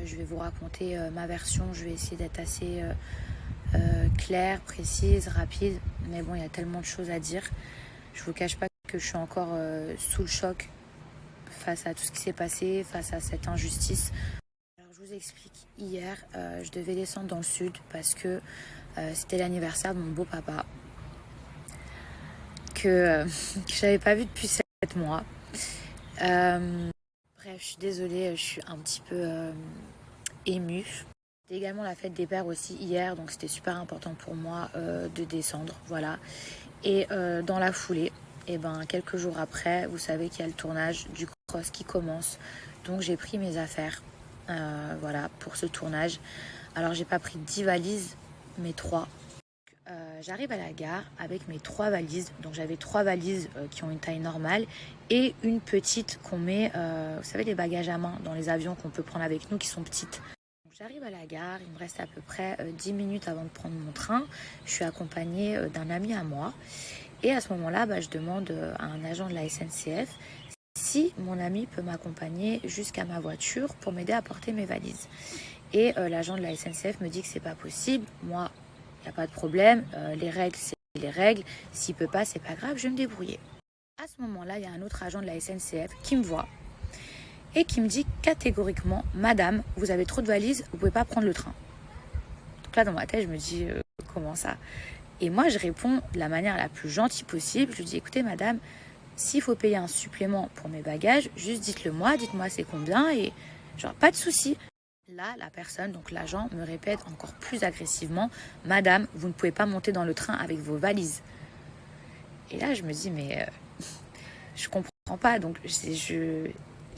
je vais vous raconter ma version. Je vais essayer d'être assez claire, précise, rapide. Mais bon, il y a tellement de choses à dire. Je vous cache pas que je suis encore sous le choc face à tout ce qui s'est passé, face à cette injustice. Alors je vous explique. Hier, je devais descendre dans le sud parce que c'était l'anniversaire de mon beau-papa que j'avais pas vu depuis 7 mois. Bref, je suis désolée, je suis un petit peu émue. C'était également la fête des pères aussi hier, donc c'était super important pour moi de descendre, voilà. Et dans la foulée, quelques jours après, vous savez qu'il y a le tournage du cross qui commence. Donc j'ai pris mes affaires, voilà, pour ce tournage. Alors j'ai pas pris 10 valises, mais 3. J'arrive à la gare avec mes 3 valises. Donc j'avais 3 valises qui ont une taille normale et une petite qu'on met, vous savez, les bagages à main dans les avions qu'on peut prendre avec nous qui sont petites. Donc, j'arrive à la gare, il me reste à peu près 10 minutes avant de prendre mon train. Je suis accompagnée d'un ami à moi. Et à ce moment-là, je demande à un agent de la SNCF si mon ami peut m'accompagner jusqu'à ma voiture pour m'aider à porter mes valises. Et l'agent de la SNCF me dit que c'est pas possible. Moi, il n'y a pas de problème. Les règles, c'est les règles. S'il peut pas, c'est pas grave, je vais me débrouiller. À ce moment-là, il y a un autre agent de la SNCF qui me voit et qui me dit catégoriquement, Madame, vous avez trop de valises, vous pouvez pas prendre le train. Donc là, dans ma tête, je me dis, comment ça? Et moi, je réponds de la manière la plus gentille possible. Je lui dis, écoutez, madame, s'il faut payer un supplément pour mes bagages, juste dites-le moi, dites-moi c'est combien et genre, pas de souci. Là, la personne, donc l'agent, me répète encore plus agressivement, madame, vous ne pouvez pas monter dans le train avec vos valises. Et là, je me dis, mais je comprends pas. Donc, je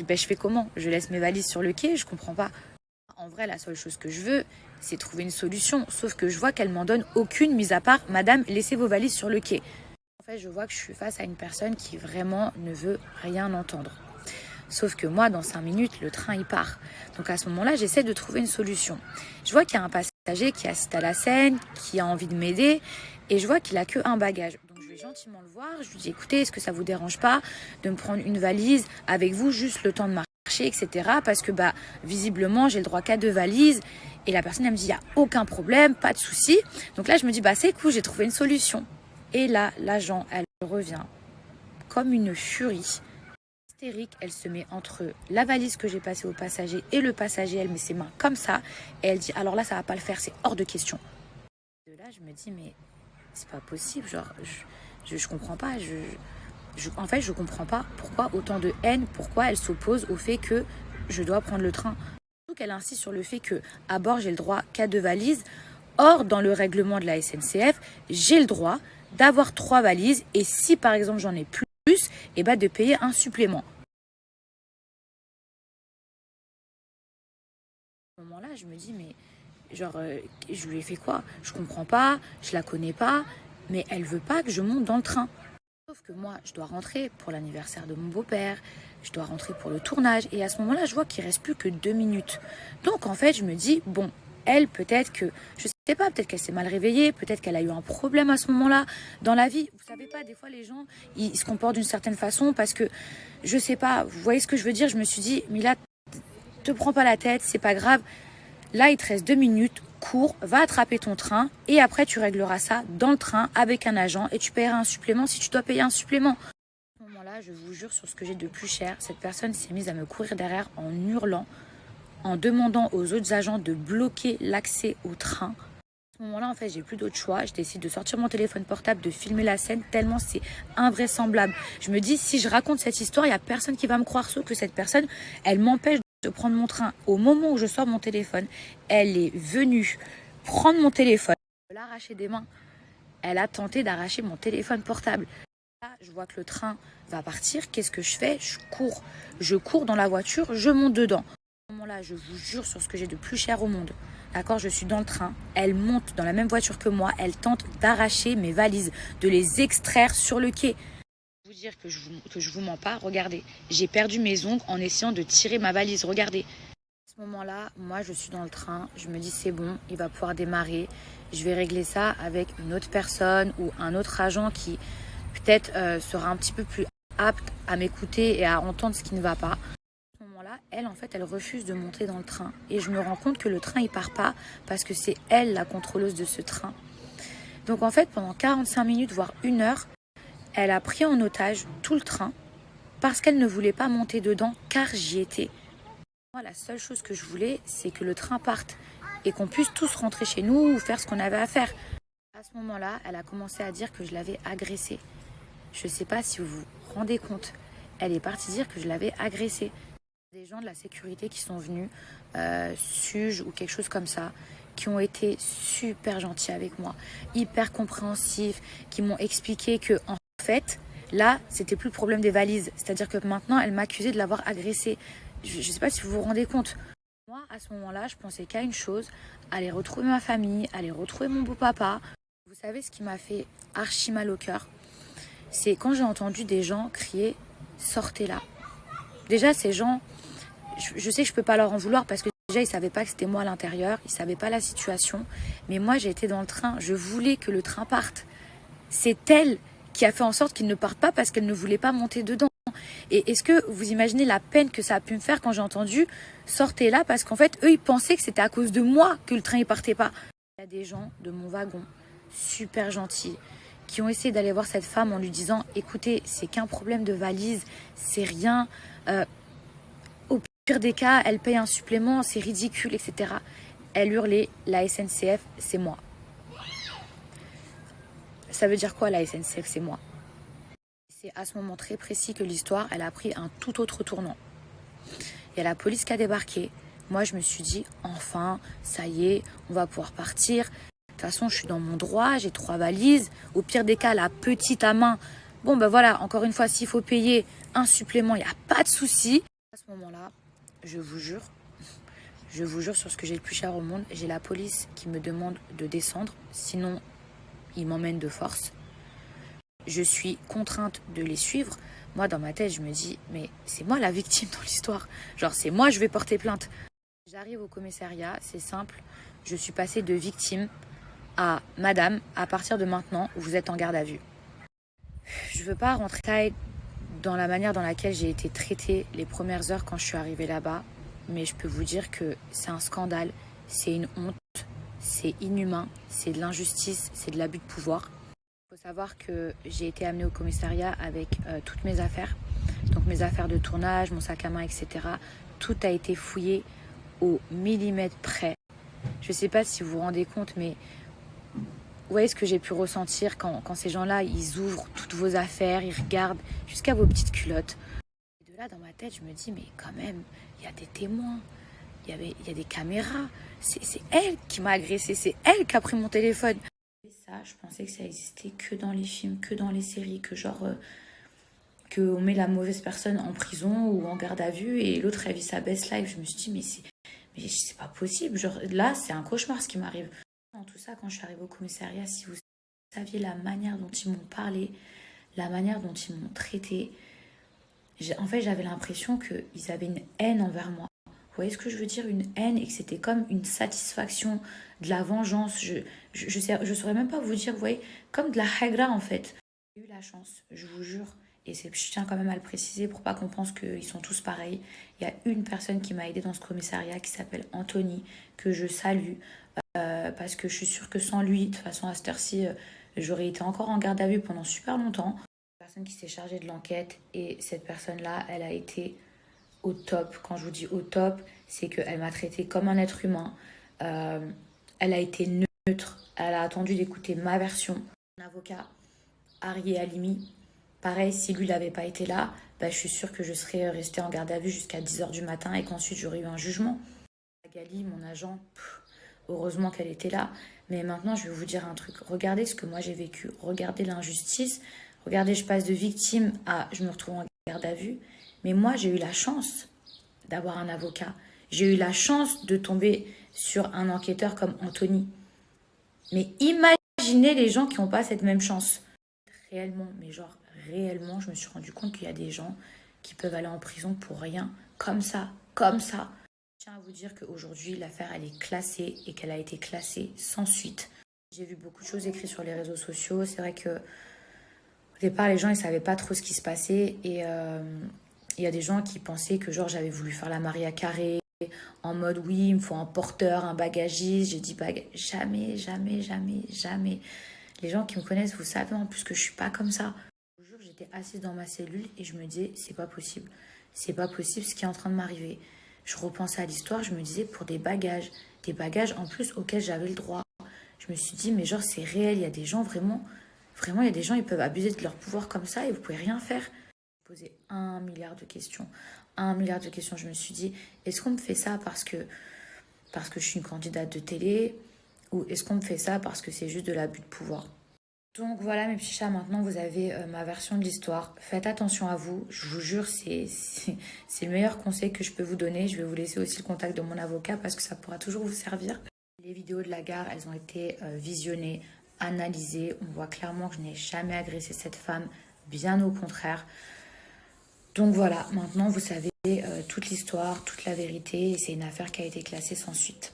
fais comment? Je laisse mes valises sur le quai? Je comprends pas. En vrai, la seule chose que je veux, c'est trouver une solution. Sauf que je vois qu'elle m'en donne aucune, mis à part « Madame, laissez vos valises sur le quai ». En fait, je vois que je suis face à une personne qui vraiment ne veut rien entendre. Sauf que moi, dans 5 minutes, le train, il part. Donc à ce moment-là, j'essaie de trouver une solution. Je vois qu'il y a un passager qui assiste à la scène, qui a envie de m'aider, et je vois qu'il a qu'un bagage. Donc je vais gentiment le voir, je lui dis « Écoutez, est-ce que ça vous dérange pas de me prendre une valise avec vous, juste le temps de marcher, etc. » Parce que visiblement, j'ai le droit qu'à 2 valises. Et la personne, elle me dit, il n'y a aucun problème, pas de souci. Donc là, je me dis, c'est cool, j'ai trouvé une solution. Et là, l'agent, elle revient comme une furie. Hystérique, elle se met entre la valise que j'ai passée au passager et le passager. Elle met ses mains comme ça. Et elle dit, alors là, ça va pas le faire, c'est hors de question. De là, je me dis, mais c'est pas possible. Genre, je comprends pas. En fait, je comprends pas pourquoi autant de haine, pourquoi elle s'oppose au fait que je dois prendre le train. Qu'elle insiste sur le fait que à bord j'ai le droit qu'à 2 valises. Or, dans le règlement de la SNCF, j'ai le droit d'avoir 3 valises et si par exemple j'en ai plus, de payer un supplément. À ce moment-là, je me dis mais je lui ai fait quoi? Je comprends pas, je la connais pas, mais elle veut pas que je monte dans le train. Sauf que moi, je dois rentrer pour l'anniversaire de mon beau-père, je dois rentrer pour le tournage. Et à ce moment-là, je vois qu'il ne reste plus que 2 minutes. Donc, en fait, je me dis, bon, elle, peut-être que, je sais pas, peut-être qu'elle s'est mal réveillée, peut-être qu'elle a eu un problème à ce moment-là dans la vie. Vous savez pas, des fois, les gens, ils se comportent d'une certaine façon parce que, je sais pas, vous voyez ce que je veux dire? Je me suis dit, mais là, te prends pas la tête, c'est pas grave. Là, il te reste 2 minutes, cours, va attraper ton train et après, tu régleras ça dans le train avec un agent et tu paieras un supplément si tu dois payer un supplément. À ce moment-là, je vous jure sur ce que j'ai de plus cher, cette personne s'est mise à me courir derrière en hurlant, en demandant aux autres agents de bloquer l'accès au train. À ce moment-là, en fait, j'ai plus d'autre choix. Je décide de sortir mon téléphone portable, de filmer la scène tellement c'est invraisemblable. Je me dis, si je raconte cette histoire, il n'y a personne qui va me croire, sauf que cette personne, elle m'empêche de prendre mon train. Au moment où je sors mon téléphone, elle est venue prendre mon téléphone, l'arracher des mains. Elle a tenté d'arracher mon téléphone portable. Là, je vois que le train va partir. Qu'est-ce que je fais? Je cours dans la voiture, je monte dedans. À ce moment-là, je vous jure sur ce que j'ai de plus cher au monde. D'accord, je suis dans le train. Elle monte dans la même voiture que moi. Elle tente d'arracher mes valises, de les extraire sur le quai. Vous dire que je vous mens pas, regardez, j'ai perdu mes ongles en essayant de tirer ma valise, regardez. À ce moment-là, moi je suis dans le train, je me dis c'est bon, il va pouvoir démarrer, je vais régler ça avec une autre personne ou un autre agent qui peut-être sera un petit peu plus apte à m'écouter et à entendre ce qui ne va pas. À ce moment-là, moment-là, elle, en fait, elle refuse de monter dans le train. Et je me rends compte que le train, il part pas parce que c'est elle, la contrôleuse de ce train. Donc, en fait, pendant 45 minutes, voire 1 heure, elle a pris en otage tout le train parce qu'elle ne voulait pas monter dedans, car j'y étais. Moi, la seule chose que je voulais, c'est que le train parte et qu'on puisse tous rentrer chez nous ou faire ce qu'on avait à faire. À ce moment-là, elle a commencé à dire que je l'avais agressée. Je ne sais pas si vous vous rendez compte. Elle est partie dire que je l'avais agressée. Des gens de la sécurité qui sont venus, SUGE ou quelque chose comme ça, qui ont été super gentils avec moi, hyper compréhensifs, qui m'ont expliqué que, en fait, là, c'était plus le problème des valises. C'est-à-dire que maintenant, elle m'accusait de l'avoir agressée. Je ne sais pas si vous vous rendez compte. Moi, à ce moment-là, je pensais qu'à une chose, aller retrouver ma famille, aller retrouver mon beau-papa. Vous savez ce qui m'a fait archi mal au cœur? C'est quand j'ai entendu des gens crier « Sortez là ». Déjà, ces gens, je sais que je peux pas leur en vouloir parce que déjà, ils savaient pas que c'était moi à l'intérieur, ils savaient pas la situation. Mais moi, j'ai été dans le train, je voulais que le train parte. C'est elle qui a fait en sorte qu'il ne parte pas parce qu'elle ne voulait pas monter dedans. Et est-ce que vous imaginez la peine que ça a pu me faire quand j'ai entendu « Sortez là » parce qu'en fait, eux, ils pensaient que c'était à cause de moi que le train ne partait pas. Il y a des gens de mon wagon, super gentils, qui ont essayé d'aller voir cette femme en lui disant « Écoutez, c'est qu'un problème de valise, c'est rien. Au pire des cas, elle paye un supplément, c'est ridicule, etc. » Elle hurlait « La SNCF, c'est moi. » Ça veut dire quoi, la SNCF, c'est moi? C'est à ce moment très précis que l'histoire, elle a pris un tout autre tournant. Il y a la police qui a débarqué. Moi, je me suis dit, enfin, ça y est, on va pouvoir partir. De toute façon, je suis dans mon droit, j'ai 3 valises. Au pire des cas, la petite à main. Bon, ben voilà, encore une fois, s'il faut payer un supplément, il n'y a pas de souci. À ce moment-là, je vous jure sur ce que j'ai le plus cher au monde, j'ai la police qui me demande de descendre. Sinon, ils m'emmènent de force. Je suis contrainte de les suivre. Moi, dans ma tête, je me dis, mais c'est moi la victime dans l'histoire. Genre, c'est moi, je vais porter plainte. J'arrive au commissariat, c'est simple. Je suis passée de victime à madame, à partir de maintenant, vous êtes en garde à vue. Je ne veux pas rentrer dans la manière dans laquelle j'ai été traitée les premières heures quand je suis arrivée là-bas, mais je peux vous dire que c'est un scandale, c'est une honte, c'est inhumain, c'est de l'injustice, c'est de l'abus de pouvoir. Il faut savoir que j'ai été amenée au commissariat avec toutes mes affaires, donc mes affaires de tournage, mon sac à main, etc. Tout a été fouillé au millimètre près. Je ne sais pas si vous vous rendez compte, mais vous voyez ce que j'ai pu ressentir quand ces gens-là, ils ouvrent toutes vos affaires, ils regardent jusqu'à vos petites culottes. Et de là, dans ma tête, je me dis, mais quand même, il y a des témoins, il y a des caméras. C'est elle qui m'a agressée, c'est elle qui a pris mon téléphone. Et ça, je pensais que ça existait que dans les films, que dans les séries, que genre... qu'on met la mauvaise personne en prison ou en garde à vue et l'autre, elle vit sa best life. Je me suis dit, mais c'est pas possible. Genre, là, c'est un cauchemar ce qui m'arrive. Dans tout ça, quand je suis arrivée au commissariat, si vous saviez la manière dont ils m'ont parlé, la manière dont ils m'ont traité, en fait, j'avais l'impression qu'ils avaient une haine envers moi. Vous voyez ce que je veux dire? Une haine et que c'était comme une satisfaction, de la vengeance. Je saurais même pas vous dire, vous voyez, comme de la hagra en fait. J'ai eu la chance, je vous jure, et je tiens quand même à le préciser pour pas qu'on pense qu'ils sont tous pareils. Il y a une personne qui m'a aidée dans ce commissariat qui s'appelle Anthony, que je salue, parce que je suis sûre que sans lui, de toute façon à cette heure-ci, j'aurais été encore en garde à vue pendant super longtemps. La personne qui s'est chargée de l'enquête, et cette personne-là, elle a été au top. Quand je vous dis au top, c'est qu'elle m'a traité comme un être humain. Elle a été neutre, elle a attendu d'écouter ma version. Mon avocat, Ari Halimi, pareil, si lui n'avait pas été là, bah, je suis sûre que je serais restée en garde à vue jusqu'à 10h du matin et qu'ensuite j'aurais eu un jugement. Gali, mon agent, heureusement qu'elle était là. Mais maintenant, je vais vous dire un truc. Regardez ce que moi j'ai vécu. Regardez l'injustice. Regardez, je passe de victime à je me retrouve en garde à vue. Mais moi, j'ai eu la chance d'avoir un avocat. J'ai eu la chance de tomber sur un enquêteur comme Anthony. Mais imaginez les gens qui n'ont pas cette même chance. Réellement, mais genre réellement, je me suis rendu compte qu'il y a des gens qui peuvent aller en prison pour rien. Comme ça, comme ça. Je tiens à vous dire qu'aujourd'hui, l'affaire, elle est classée et qu'elle a été classée sans suite. J'ai vu beaucoup de choses écrites sur les réseaux sociaux. C'est vrai que au départ, les gens, ils savaient pas trop ce qui se passait. Et il y a des gens qui pensaient que genre j'avais voulu faire la Maria Carré en mode oui, il me faut un porteur, un bagagiste. J'ai dit jamais, jamais, jamais, jamais. Les gens qui me connaissent, vous savez en plus que je suis pas comme ça. Un jour, j'étais assise dans ma cellule et je me disais, c'est pas possible. C'est pas possible ce qui est en train de m'arriver. Je repensais à l'histoire, je me disais pour des bagages en plus auxquels j'avais le droit. Je me suis dit, mais genre, c'est réel, il y a des gens vraiment, vraiment, il y a des gens, ils peuvent abuser de leur pouvoir comme ça et vous pouvez rien faire. Poser 1 milliard de questions. 1 milliard de questions. Je me suis dit, est-ce qu'on me fait ça parce que je suis une candidate de télé ou est-ce qu'on me fait ça parce que c'est juste de l'abus de pouvoir? Donc voilà mes petits chats, maintenant vous avez ma version de l'histoire. Faites attention à vous, je vous jure, c'est le meilleur conseil que je peux vous donner. Je vais vous laisser aussi le contact de mon avocat parce que ça pourra toujours vous servir. Les vidéos de la gare, elles ont été visionnées, analysées. On voit clairement que je n'ai jamais agressé cette femme, bien au contraire. Donc voilà, maintenant vous savez toute l'histoire, toute la vérité et c'est une affaire qui a été classée sans suite.